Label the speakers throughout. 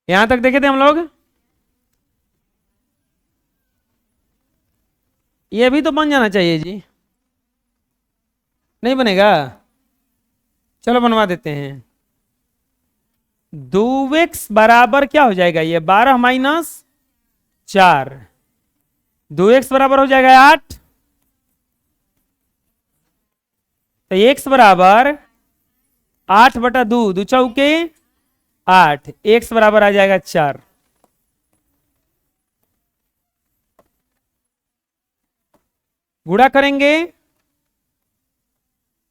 Speaker 1: यहां तक देखे थे हम लोग। ये भी तो बन जाना चाहिए जी। नहीं बनेगा? चलो बनवा देते हैं। 2x बराबर क्या हो जाएगा, ये 12 - 4। 2x बराबर हो जाएगा 8। तो x बराबर 8/2, 2 × 2 = 8। x बराबर आ जाएगा 4। गुणा करेंगे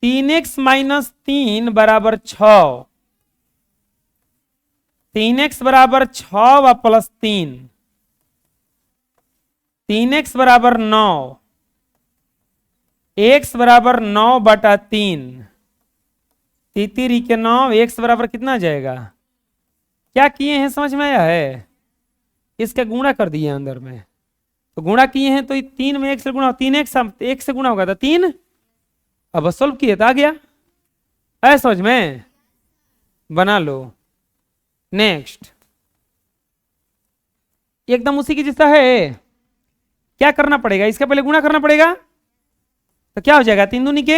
Speaker 1: 3x - 3 बराबर 6। 3x बराबर 6 व +3। 3x बराबर 9। x बराबर 9/3। तीतीरी के 9। x बराबर कितना आ जाएगा? क्या किए हैं समझ में आया है? इसका गुणा कर दिए अंदर में। तो गुणा किए हैं तो 3 में 1 से गुणा, 3x 1 से गुणा होगा तो 3। अब सॉल्व किए तो आ गया। ऐसा समझ में? बना लो। नेक्स्ट एकदम उसी की जैसा है। क्या करना पड़ेगा, इसका पहले गुणा करना पड़ेगा। तो क्या हो जाएगा, 3 दूनी के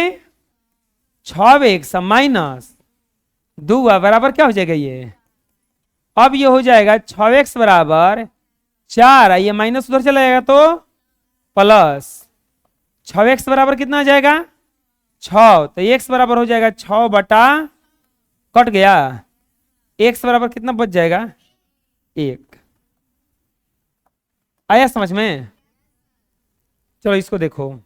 Speaker 1: 6x - 2 बराबर क्या हो जाएगा ये। अब ये हो जाएगा 6x बराबर 4। ये माइनस उधर चला जाएगा तो प्लस। 6x बराबर कितना आ जाएगा 6। तो x बराबर हो जाएगा 6 बटा, कट गया, x बराबर कितना बच जाएगा 1। आया समझ में? चलो इसको देखो।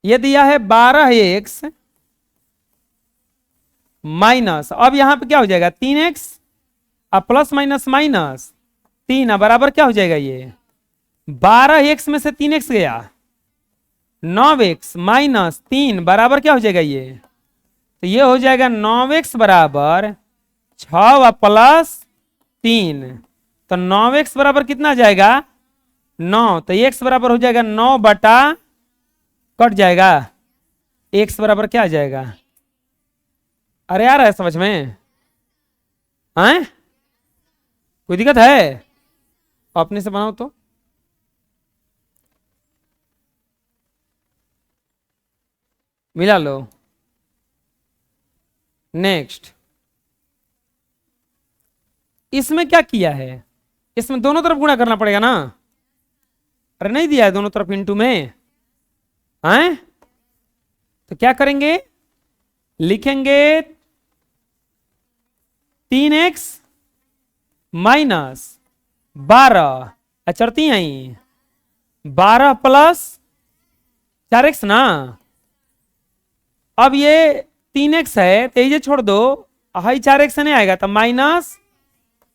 Speaker 1: ये दिया है 12x माइनस, अब यहां पे क्या हो जाएगा 3x, अब प्लस माइनस माइनस 3, अब बराबर क्या हो जाएगा ये 12x में से 3x गया, 9x - 3 बराबर क्या हो जाएगा ये। तो ये हो जाएगा 9x बराबर 6 व +3। तो 9x बराबर कितना आ जाएगा 9। तो x बराबर हो जाएगा 9 बटा, कट जाएगा, x बराबर क्या आ जाएगा। अरे आ रहा है समझ में? हैं? कोई दिक्कत है? अपने से बनाओ तो। मिला लो। नेक्स्ट इसमें क्या किया है, इसमें दोनों तरफ गुणा करना पड़ेगा ना। अरे नहीं दिया है दोनों तरफ इंटू में, हैं? तो क्या करेंगे, लिखेंगे 3x - 12, अचरती आई 12 + 4x ना। अब ये 3x है तो ये छोड़ दो, हाई 4x नहीं आएगा तो माइनस,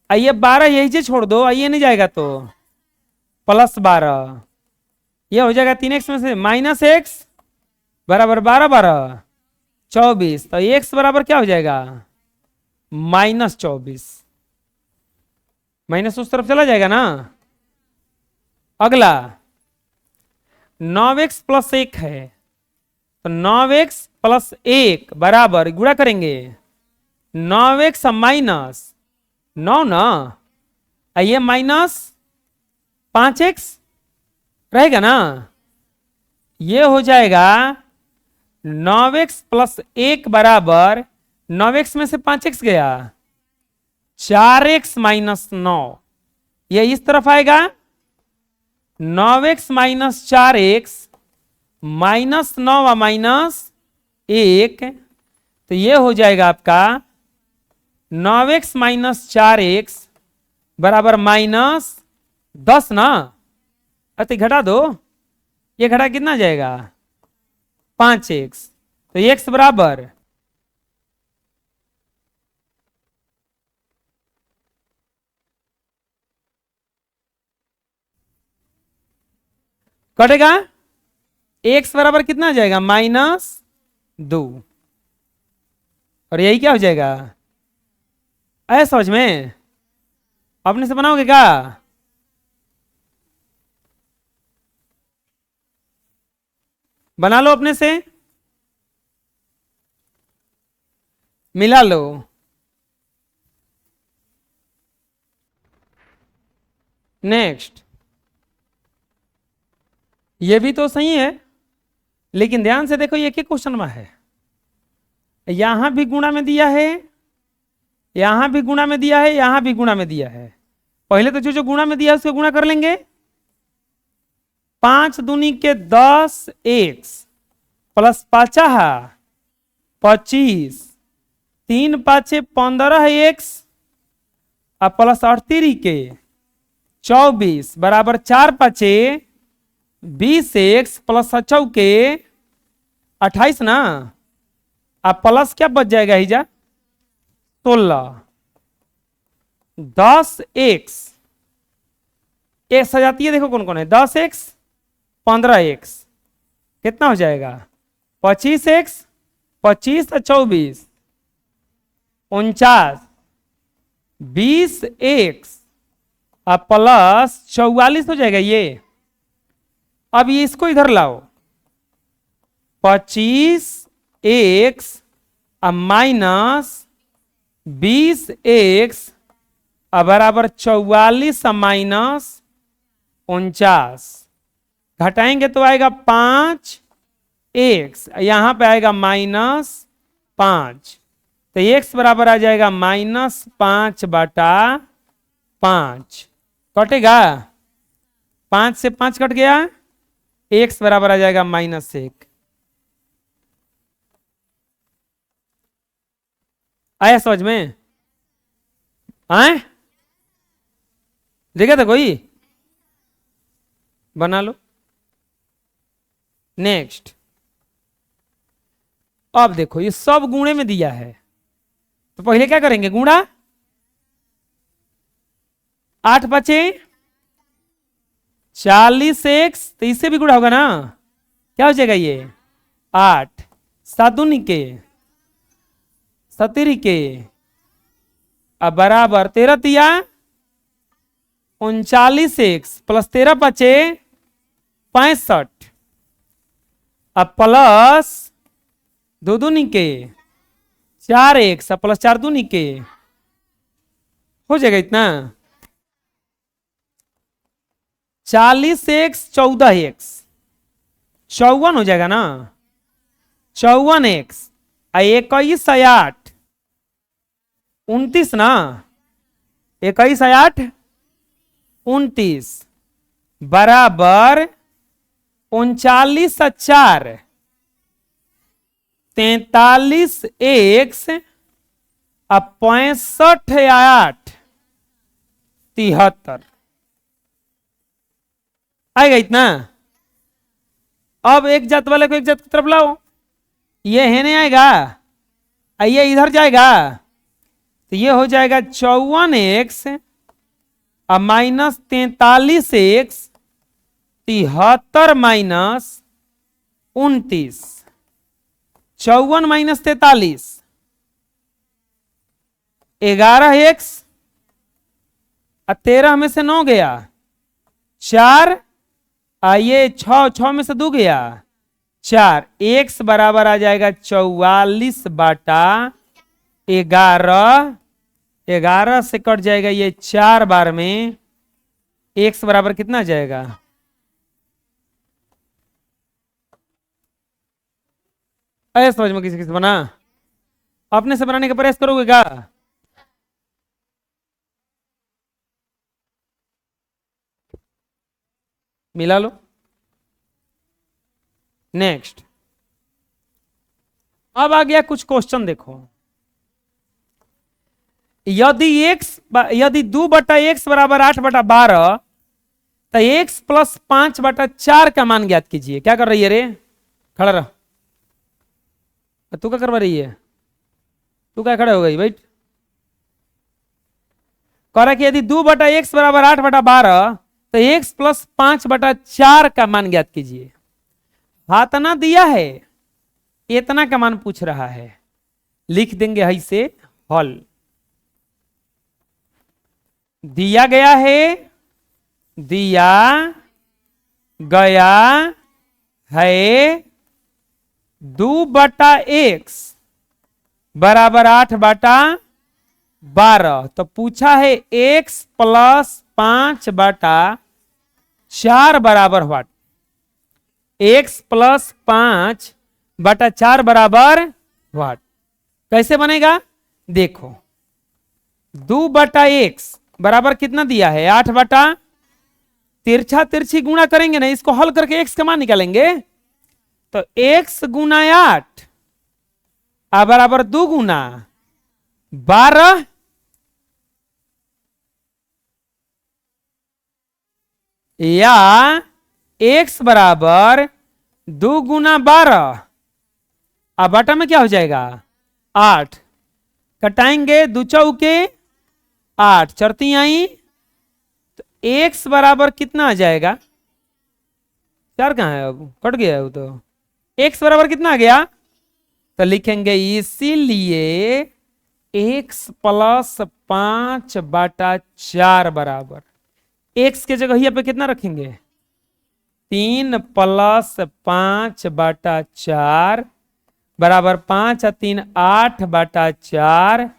Speaker 1: आइए 12 यही से छोड़ दो, आइए नहीं जाएगा तो +12। ये हो जाएगा 3x में से -x बराबर 12 12 24। तो x बराबर क्या हो जाएगा -24। माइनस उस तरफ चला जाएगा ना। अगला 9x + 1 है, तो 9x + 1 बराबर, गुणा करेंगे 9x -9 ना, आइए -5x रहेगा ना। ये हो जाएगा 9x + 1 बराबर, 9x में से 5x गया, 4x - 9। ये इस तरफ आएगा 9x - 4x -9 व -1। तो ये हो जाएगा आपका 9x - 4x बराबर -10 ना। अति घटा दो, ये घटा कितना जाएगा 5x। तो x बराबर कटेगा, x बराबर कितना आ जाएगा -2। और यही क्या हो जाएगा, ऐसा समझ में? अपने से बनाओगे क्या? बना लो अपने से, मिला लो। नेक्स्ट, ये भी तो सही है, लेकिन ध्यान से देखो ये क्या क्वेश्चन में है, यहां भी गुणा में दिया है, यहां भी गुणा में दिया है, यहां भी गुणा में दिया है। पहले तो जो जो गुणा में दिया है उसको गुणा कर लेंगे। 5 दूनी के 10 एक्स प्लस 50 25, 3 5 15 एक्स और प्लस 38 के 24 बराबर 4 5 20 एक्स प्लस 4 के 28 ना, अब प्लस क्या बच जाएगा हिजा 16, 10 एक्स आ जाती है, देखो कौन कौन है, 10 एक्स 15 एक्स कितना हो जाएगा 25 एक्स, 25 और 24 49, 20 एक्स और प्लस 44 हो जाएगा ये। अब ये इसको इधर लाओ, 25 एक्स और माइनस 20 एक्स बराबर 44 और माइनस 49, घटाएंगे तो आएगा 5 एक्स, यहां पे आएगा -5, तो एक्स बराबर आ जाएगा -5/5, कटेगा 5 से 5 कट गया, एक्स बराबर आ जाएगा -1। आया समझ में? आए देखा था कोई, बना लो। नेक्स्ट, अब देखो ये सब गुणे में दिया है, तो पहले क्या करेंगे गुणा, 8 5 40 एक्स, तो इससे भी गुणा होगा ना, क्या हो जाएगा ये 8 7 दूनी के 17 के अब बराबर 13 तिया 39 एक्स प्लस 13 5 65, अब प्लस 2 दूनी के 4 एक्स प्लस 4 दूनी के हो जाएगा इतना 40 एक्स 14 एक्स 54 हो जाएगा ना, 54 एक्स 21 8 29 ना, 21 8 29 बराबर 39 4 43 एक्स 65 8 73 आएगा इतना। अब एक जात वाले को एक जात की तरफ लाओ, ये है नहीं आएगा, ये इधर जाएगा, तो ये हो जाएगा 54 एक्स और minus 43 x 73 minus 29, 54 minus 43 11 x, 13 में से 9 गया 4, आइए 6 में से 2 गया 4, एक्स बराबर आ जाएगा 44/11, 11 से कट जाएगा ये 4 बार में, एक्स बराबर कितना आ जाएगा, ऐसे समझ में किसी किसी बना, अपने से बनाने का प्रयास करोगे क्या? मिला लो। नेक्स्ट, अब आ गया कुछ क्वेश्चन, देखो यदि 2/x बराबर 8/12, तो x प्लस 5/4 का मान ज्ञात कीजिए। क्या कर रही है रे, खड़ा रह, तू क्या करवा रही है, तू क्या खड़े हो गई, वेट कह रहा कि यदि 2/x बराबर 8/12, तो x प्लस 5/4 का मान ज्ञात कीजिए। हाथ ना दिया है, इतना का मान पूछ रहा है, लिख देंगे है से हल, दिया गया है, दिया गया है 2/x बराबर 8/12, तो पूछा है x प्लस 5/4 बराबर व्हाट? x+5/4 बराबर व्हाट? कैसे बनेगा? देखो 2/x बराबर कितना दिया है? 8/, तिरछा तिरछी गुणा करेंगे ना, इसको हल करके x का मान निकालेंगे। तो x गुना 8 बराबर 2 गुना 12, या x बराबर 2 गुना 12 अब बटा में क्या हो जाएगा? 8। कटाएंगे 2 चौके 8, चरती आई, तो x बराबर कितना आ जाएगा? 4 कहाँ है? अब कट गया है वो तो। x बराबर कितना आ गया? तो लिखेंगे इसीलिए x+5/4 बराबर, x के जगह यहाँ पे कितना रखेंगे? 3+5/4 बराबर 5 और 3 8/4,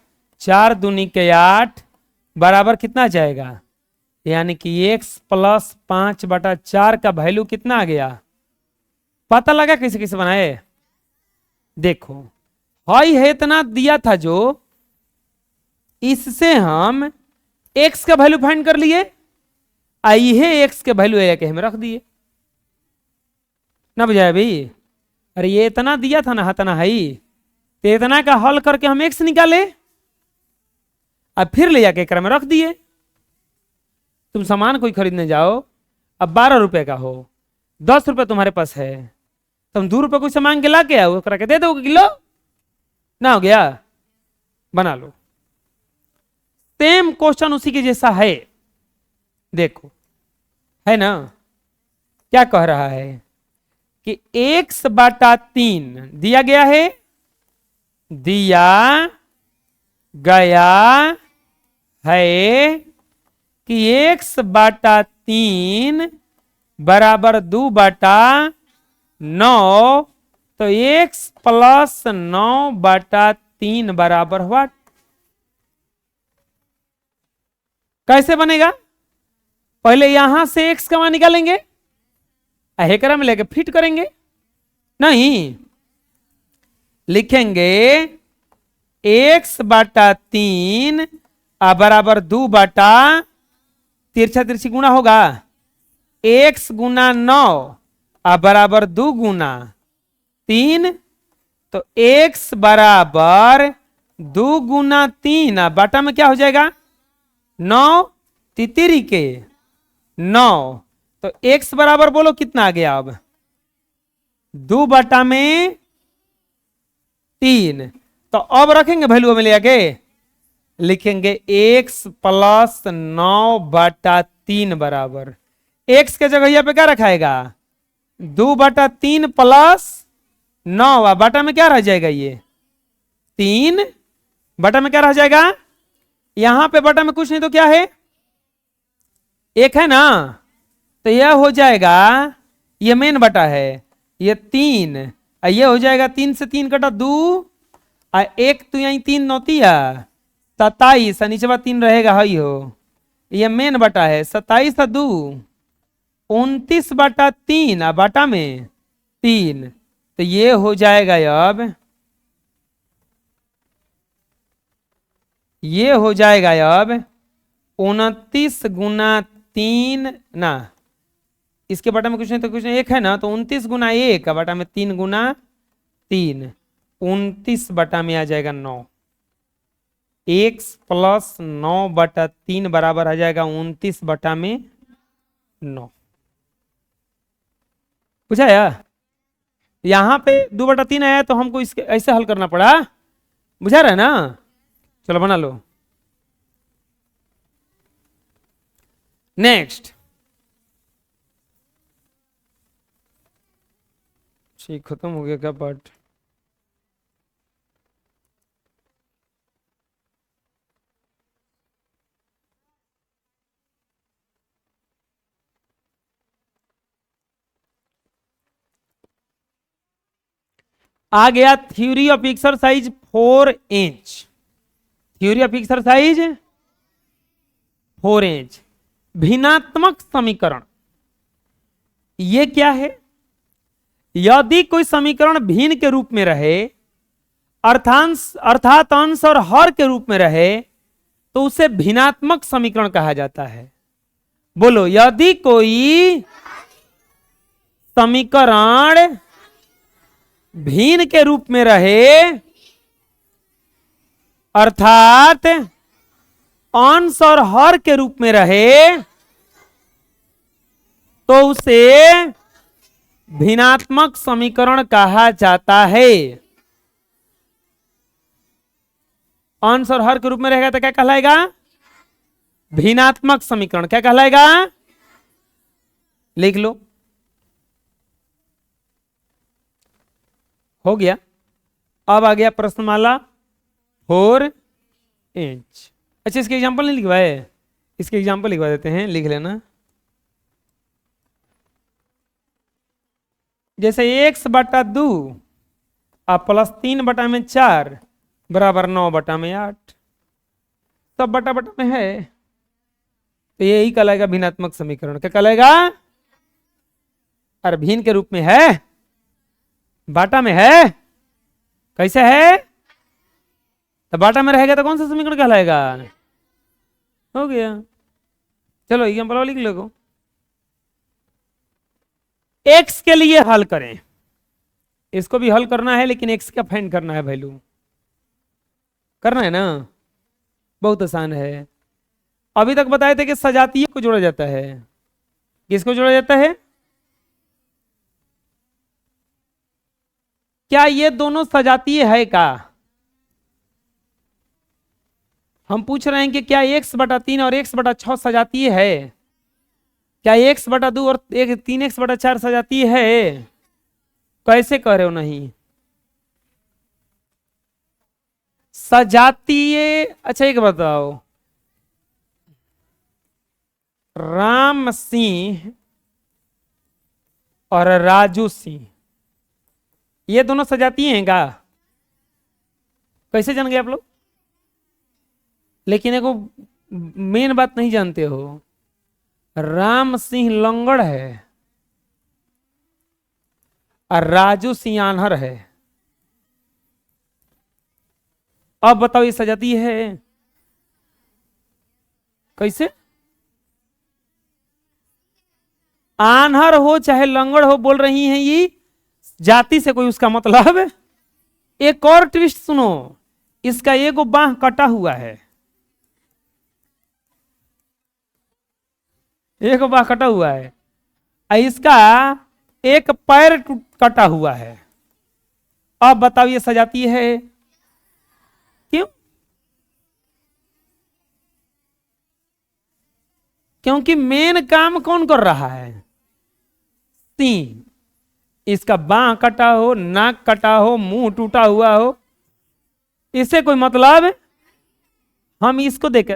Speaker 1: 4 दूनी के 8 बराबर कितना आ जाएगा? यानी कि x+5/4 का वैल्यू कितना आ गया? पता लगा कैसे कैसे बनाए? देखो हाई है इतना दिया था, जो इससे हम x का वैल्यू फाइंड कर लिए, आई है x के वैल्यू एक में रख दिए ना, बुझाया भाई? अरे ये इतना दिया था ना, इतना है, तो इतना का हल करके हम x निकाले, अब फिर ले जाके क्रम में रख दिए। तुम सामान कोई खरीदने जाओ, अब 12 रुपए का हो, 10 रुपए तुम्हारे पास है, तुम 2 रुपए कोई सामान के ला के आओ, करा के दे दो किलो ना, हो गया? बना लो। सेम क्वेश्चन उसी के जैसा है, देखो है ना, क्या कह रहा है कि x/3 दिया गया है, दिया गया है कि x/3 बराबर 2/9, तो x+9/3 बराबर व्हाट? कैसे बनेगा? पहले यहां से x का मान निकालेंगे, हेकरा में लेके फिट करेंगे, नहीं लिखेंगे x/3 बराबर 2/, तिरछा तिरछी गुणा होगा, x गुना 9 बराबर 2 गुना 3, तो x बराबर 2 गुना 3 बटा में क्या हो जाएगा? 9 तितिरी के 9, तो x बराबर बोलो कितना आ गया? अब 2/3, तो अब रखेंगे वैल्यू में ले आके, लिखेंगे x+9/3 बराबर, x के जगह यहाँ पे क्या रखाएगा? 2/3 + 9 बटा में क्या रह जाएगा? ये 3 बटा में क्या रह जाएगा? यहां पे बटा में कुछ नहीं तो क्या है? 1 है ना, तो यह हो जाएगा, ये मेन बटा है, ये 3, ये हो जाएगा 3 से 3 कटा 2, 1 तो यही 3 नौतिया 27, नीचे 3 रहेगा, हई हो, ये मेन बटा है, 27 और 2 29/3 बटा में 3, तो ये हो जाएगा, अब ये हो जाएगा अब 29 गुना 3 ना, इसके बटा में कुछ नहीं तो कुछ नहीं, 1 है ना, तो 29 गुना 1 बटा में 3 गुना 3, 29 बटा में आ जाएगा 9, x+9/3 बराबर आ जाएगा 29 बटा में 9। पूछा यार, यहां पे 2/3 आया तो हमको इसके ऐसे हल करना पड़ा, बुझा रहा है ना? चलो बना लो। नेक्स्ट, ठीक खत्म हो गया क्या पार्ट? आ गया theory of exercise 4 inch, theory of exercise 4 inch. भिन्नात्मक समीकरण ये क्या है? यदि कोई समीकरण भिन्न के रूप में रहे अर्थात अंश और हर के रूप में रहे तो उसे भिन्नात्मक समीकरण कहा जाता है। बोलो, यदि कोई समीकरण भिन्न के रूप में रहे अर्थात अंश और हर के रूप में रहे तो उसे भिन्नात्मक समीकरण कहा जाता है। अंश और हर के रूप में रहेगा तो क्या कहलाएगा? भिन्नात्मक समीकरण। क्या कहलाएगा? लिख लो। हो गया। अब आ गया प्रश्नमाला 4 इंच। अच्छा, इसके एग्जांपल नहीं लिखवाए? इसके एग्जांपल लिखवा देते हैं, लिख लेना। जैसे x बटा 2 और प्लस 3 बटा में 4 बराबर 9 बटा में 8, सब बटा बटा में है तो यही कहलाएगा भिन्नात्मक समीकरण। क्या कहलाएगा? अरे भिन्न के रूप में है, बाटा में है, कैसे है? तो बाटा में रहेगा तो कौन सा समीकरण कहलाएगा? हो गया। चलो एग्जांपल लिख लो। x के लिए हल करें, इसको भी हल करना है लेकिन x का फाइंड करना है, वैल्यू करना है ना। बहुत आसान है। अभी तक बताए थे कि सजातीय को जोड़ा जाता है। किसको जोड़ा जाता है? क्या ये दोनों सजातीय है का? हम पूछ रहे हैं कि क्या x बटा 3 और x बटा 6 सजातीय है? क्या x बटा 2 और 3x बटा 4 सजातीय है? कैसे कह रहे हो नहीं सजातीय? अच्छा एक बताओ, राम सिंह और राजू सिंह ये दोनों सजातीय हैं का? कैसे जान गए आप लोग? लेकिन एगो मेन बात नहीं जानते हो, राम सिंह लंगड़ है और राजू सिंह आन्हर है। अब बताओ ये सजातीय है? कैसे? आन्हर हो चाहे लंगड़ हो, बोल रही हैं ये जाति से कोई उसका मतलब। एक और ट्विस्ट सुनो, इसका एगो बाह कटा हुआ है, एक बाह कटा हुआ है, इसका एक पैर कटा हुआ है। अब बताओ ये सजातीय है? क्यों? क्योंकि मेन काम कौन कर रहा है? सिंह। इसका बाह कटा हो, नाक कटा हो, मुंह टूटा हुआ हो, इससे कोई मतलब? हम इसको देख,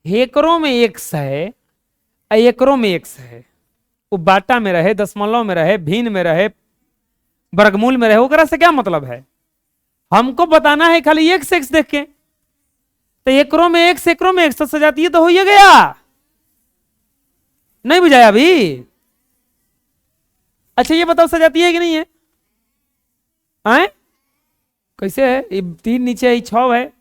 Speaker 1: हेकरों में एक्स है, एकरों में एक्स है, वो बाटा में रहे, दशमलव में रहे, भिन्न में रहे, वर्गमूल में रहे, ओकरा से क्या मतलब है? हमको बताना है खाली एक्स एक्स देख के। तो एकरों में एक्स, एकरों में एक्स, तो सजातीय तो हो ही गया। नहीं बुझाया अभी? अच्छा ये बताओ सजातीय है कि नहीं है? आए? कैसे है? ये 3 नीचे है, 6 है।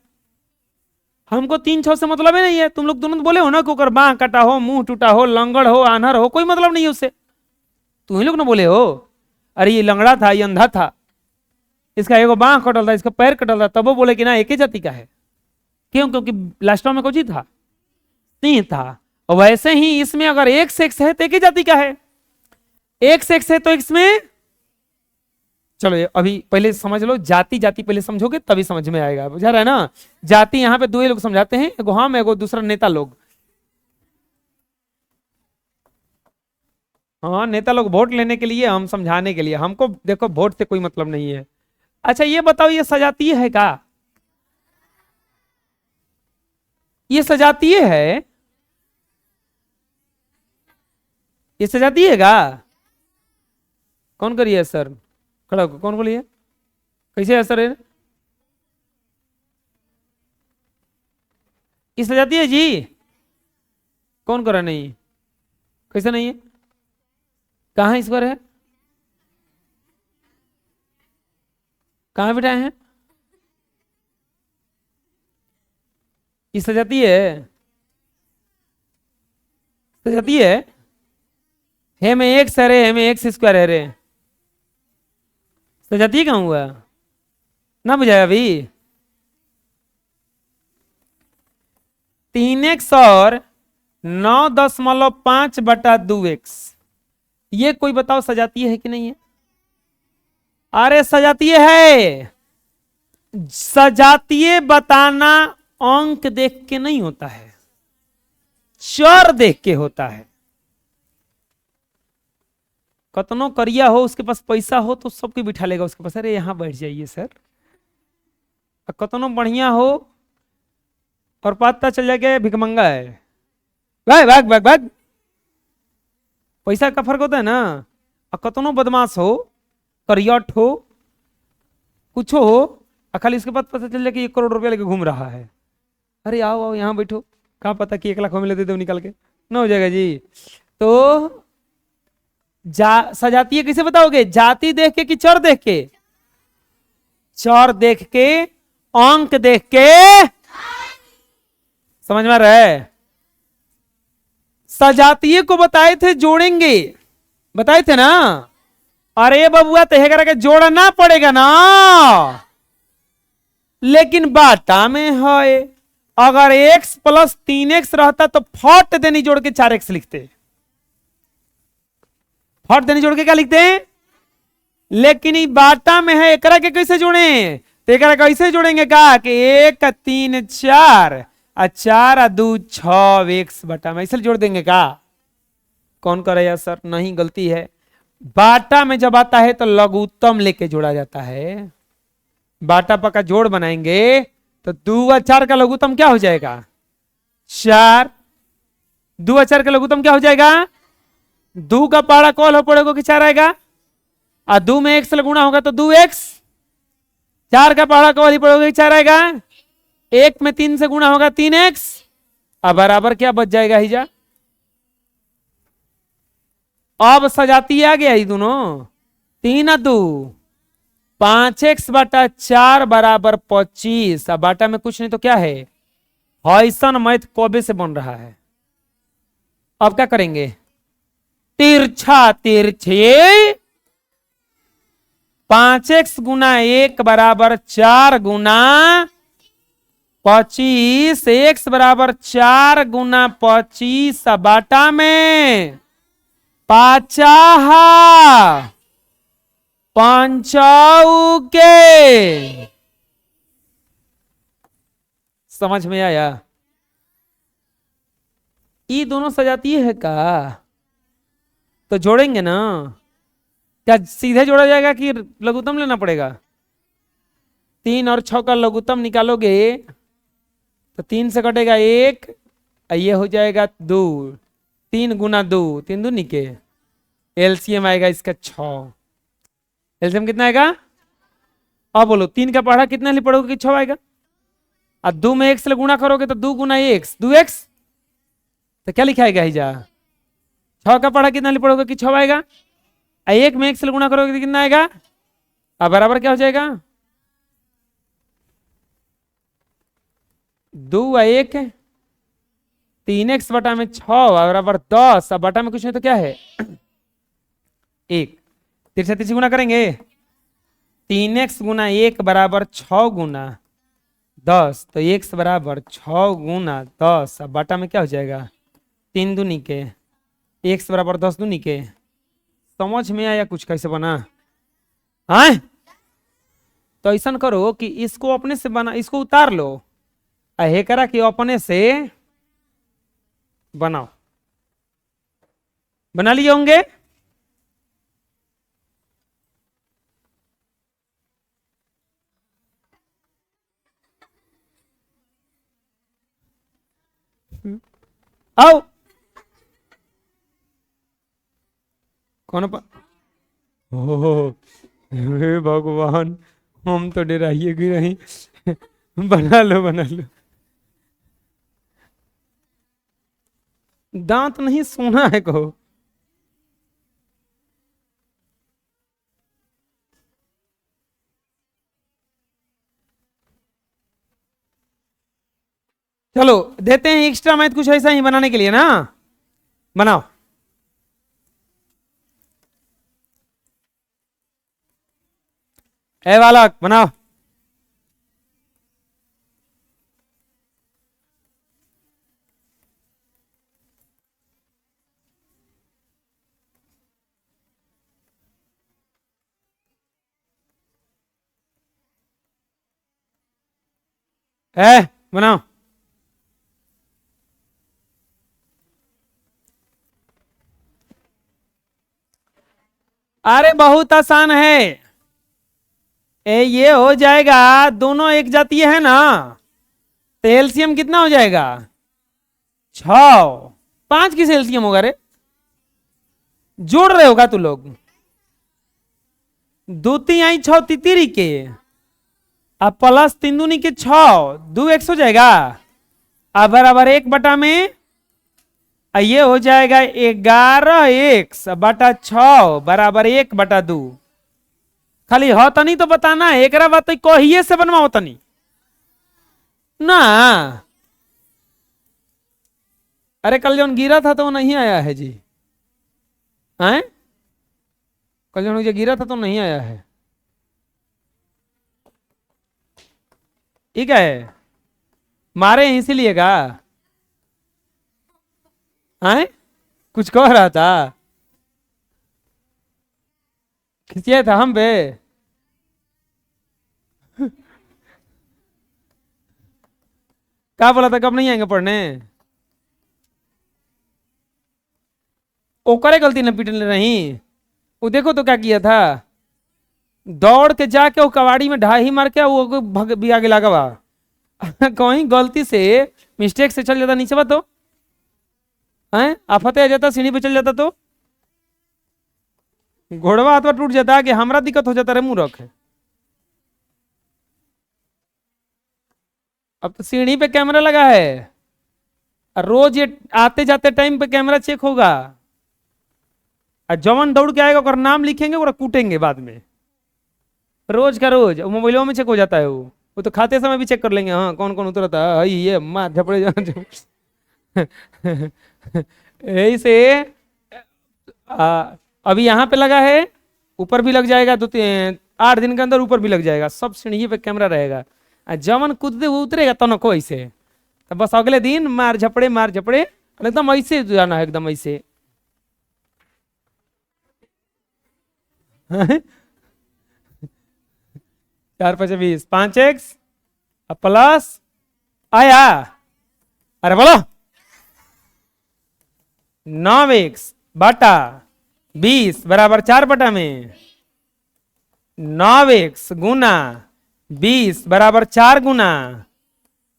Speaker 1: हमको 3 6 से मतलब ही नहीं है। तुम लोग तुरंत बोले हो ना कि ओकर बाह कटा हो, मुंह टूटा हो, लंगड़ हो, आन्हर हो, कोई मतलब नहीं है उससे। तुम ही लोग ना बोले हो अरे ये लंगड़ा था, ये अंधा था, इसका एगो बाह कटल था, इसका पैर कटल था, तब वो बोले कि ना एक ही जाति का है। क्यों? क्योंकि लास्ट में कुछ ही था, सिंह था। और वैसे ही इसमें अगर एक से एक्स है तो एक ही जाति का है, एक से एक्स है तो इसमें। चलो अभी पहले समझ लो, जाति जाति पहले समझोगे तभी समझ में आएगा। बुझा रहा है ना? जाति यहाँ पे 2 लोग समझाते हैं, एगो हम, एगो दूसरा नेता लोग। हाँ, नेता लोग वोट लेने के लिए, हम समझाने के लिए। हमको देखो वोट से कोई मतलब नहीं है। अच्छा ये बताओ ये सजातीय है का? ये सजातीय है? ये सजातीय है का? कौन करिए सर? खड़ा होकर कौन बोलिए? कैसे है सर? ये सजातीय है जी? कौन कर रहा नहीं? कैसे नहीं है? कहाँ स्क्वायर है? कहाँ बिठाए हैं? ये सजाती है, सजाती है में एक्स है रे, है में एक्स स्क्वायर है रे, सजाती है कहाँ हुआ? ना बुझाया अभी? 3x और 9.5/2x, ये कोई बताओ सजाती है कि नहीं है? अरे सजाती है। सजातीय बताना अंक देख के नहीं होता है, चर देख के होता है। कतनो करिया हो, उसके पास पैसा हो तो सबके बिठा लेगा उसके पास, अरे यहां बैठ जाइए सर। कतनो बढ़िया हो और पता चल जाएगा भिकमंगा है, भाग भाग भाग भाग। पैसा का फर्क होता है ना। और कतनो बदमाश हो, करियट हो, कुछ हो, खाली इसके बाद पता चल जाए कि 1 करोड़ रुपया लेके घूम रहा है, अरे आओ आओ यहाँ बैठो, कहाँ पता कि 1 लाख में लेते दो निकाल के, ना हो जाएगा जी। तो सजातीय कैसे बताओगे? जाति देख के कि चर देख के? चर देख के, अंक देख के। समझ में आ रहा है? सजातीय को बताए थे जोड़ेंगे, बताए थे ना। अरे बबुआ तहे करके जोड़ना पड़ेगा ना, लेकिन बाटा में है। अगर x + 3x रहता तो फट देनी जोड़ के 4x लिखते, फट देनी जोड़ के क्या लिखते हैं? लेकिन ये बाटा में है, एकरा के कैसे जोड़े? तो एकरा कैसे जोड़ेंगे का कि 1 3 4 और 4 और 2 6 x बटा में, ऐसे जोड़ देंगे का? कौन करेगा सर? नहीं, गलती है। बाटा में जब आता है तो लघुत्तम लेके जोड़ा जाता है। बाटा पका जोड़ बनाएंगे तो 2 और 4 का लघुत्तम क्या हो जाएगा? 4। 2 और 4 का लघुत्तम क्या हो जाएगा? 2 का पहाड़ा कॉल हो पड़ेगा कि 4 आएगा, और 2 में x गुणा होगा तो 2x। 4 का पहाड़ा कॉल ही पड़ेगा कि 4 आएगा। 1 में 3 से गुणा होगा 3x, अब बराबर क्या बच जाएगा ही जा। अब सजाती आ गया ये दोनों, 3 और 2 5x/4 = 25। अब बाटा में कुछ नहीं तो क्या है? हॉइसन मैथ कबे से बन रहा है। अब क्या करेंगे? तिरछा तिरछे 5x गुना 1 = 4 गुना 25, x = 4 गुना 25। बाटा में 50 पंचाऊ के। समझ में आया? ये दोनों सजाती है का? तो जोड़ेंगे ना। क्या सीधे जोड़ा जाएगा कि लघुत्तम लेना पड़ेगा? 3 और 6 का लघुत्तम निकालोगे तो 3 से कटेगा 1, ये हो जाएगा 2। 3 गुना 2, 3 दूनी के, एलसीएम आएगा इसका 6। एलसीएम कितना आएगा? अब बोलो 3 का पढ़ा कितना ले पढ़ोगे कि 6 आएगा? और 2 में x से गुणा करोगे तो 2 गुना x 2x, तो क्या लिखाएगा ही जा? 6 का पढ़ा कितना ले पढ़ोगे कि 6 आएगा, 1 में x से गुणा करोगे तो कितना आएगा? अब बराबर क्या हो जाएगा? 2 और 1 3x बटा में 6 बराबर 10। अब बटा में कुछ नहीं तो क्या है? 1। 3 से 3 गुना करेंगे, 3x गुना 1 = 6 गुना 10, तो x = 6 गुना 10। अब बाटा में क्या हो जाएगा? 3 दूनी के, x = 10 दूनी के। समझ में आया कुछ कैसे बना? हाँ, तो ऐसा करो कि इसको अपने से बना, इसको उतार लो, हे करा कि अपने से बनाओ। बना लिए होंगे? आओ कौन ओ हे भगवान, हम तो डराइए कि नहीं। बना लो बना लो। दांत नहीं सोना है को। चलो देते हैं एक्स्ट्रा मैथ कुछ ऐसा ही बनाने के लिए ना। बनाओ। ए बालक बनाओ। बनाओ। अरे बहुत आसान है। ये हो जाएगा, दोनों एक जातीय है ना, तो एलसीएम कितना हो जाएगा? 6। 5 किस एलसीएम होगा रे? जोड़ रहे होगा तू लोग। 2 3 आई 6 तितिरी के, अब प्लस 3 दूनी के 6, 2x हो जाएगा। अब बराबर 1 में ये हो जाएगा 11x बटा 6 बराबर 1/2। खाली हो तनी तो बताना है, एक बात तो कहिए से बनवाओ तनी ना। अरे कल जौन गिरा था तो वो नहीं आया है जी। हैं? कल जौन मुझे गिरा था तो नहीं आया है। ठीक है, मारे हैं इसीलिए का। हैं? कुछ कह रहा था, खिंचिया था हम पे। क्या बोला था, कब नहीं आएंगे पढ़ने? ओकरे गलती न पीटने रही। वो देखो तो क्या किया था, दौड़ के जाके वो कबाड़ी में ढाई मार के वो भग भी आगे लगा हुआ। कहीं गलती से मिस्टेक से चल जाता नीचे तो हैं, आफत आ जाता, सीढ़ी पे चल जाता तो घोड़वा हाथ टूट जाता कि हमरा दिक्कत हो जाता रे मूर्ख है। अब तो सीढ़ी पे कैमरा लगा है, और रोज ये आते जाते टाइम पे कैमरा चेक होगा, और जवन दौड़ के आएगा और नाम लिखेंगे और कूटेंगे बाद में। रोज का रोज मोबाइलों में चेक हो जाता है। वो तो खाते समय भी चेक कर लेंगे, हाँ कौन कौन उतरा था, ये मार झपड़े यही से अभी यहाँ पे लगा है, ऊपर भी लग जाएगा, 8 दिन के अंदर ऊपर भी लग जाएगा, सब सीढ़ी पे कैमरा रहेगा। जवन कूदते वो उतरेगा तो नको ऐसे, तो बस अगले दिन मार झपड़े एकदम ऐसे जाना है, एकदम ऐसे। 4 5 20, 5x प्लस आया, अरे बोलो 9x बटा 20 बराबर 4 में 9x गुना 20 बराबर 4 गुना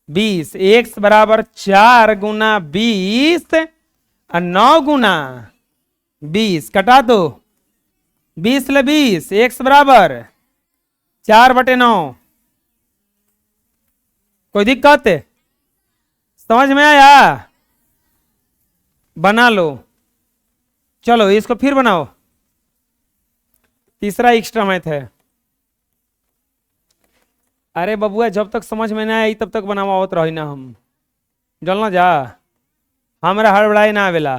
Speaker 1: 20, x बराबर 4 गुना 20 और 9 गुना 20 कटा दो, 20 ले 20, x बराबर 4/9। कोई दिक्कत? समझ में आया? बना लो। चलो इसको फिर बनाओ। तीसरा एक्स्ट्रा मैथ है। अरे बबुआ जब तक समझ में ना आई तब तक बनावा होत रही ना, हम जलना जा, हमारा हड़बड़ाई ना आवेला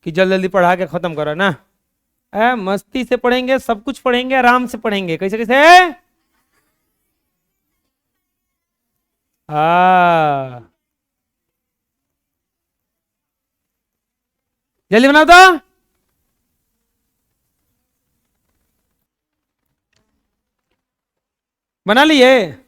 Speaker 1: कि जल्दी जल्दी पढ़ा के खत्म करो ना। मस्ती से पढ़ेंगे, सब कुछ पढ़ेंगे, आराम से पढ़ेंगे। कैसे कैसे? जल्दी बनाओ तो। बना लिए?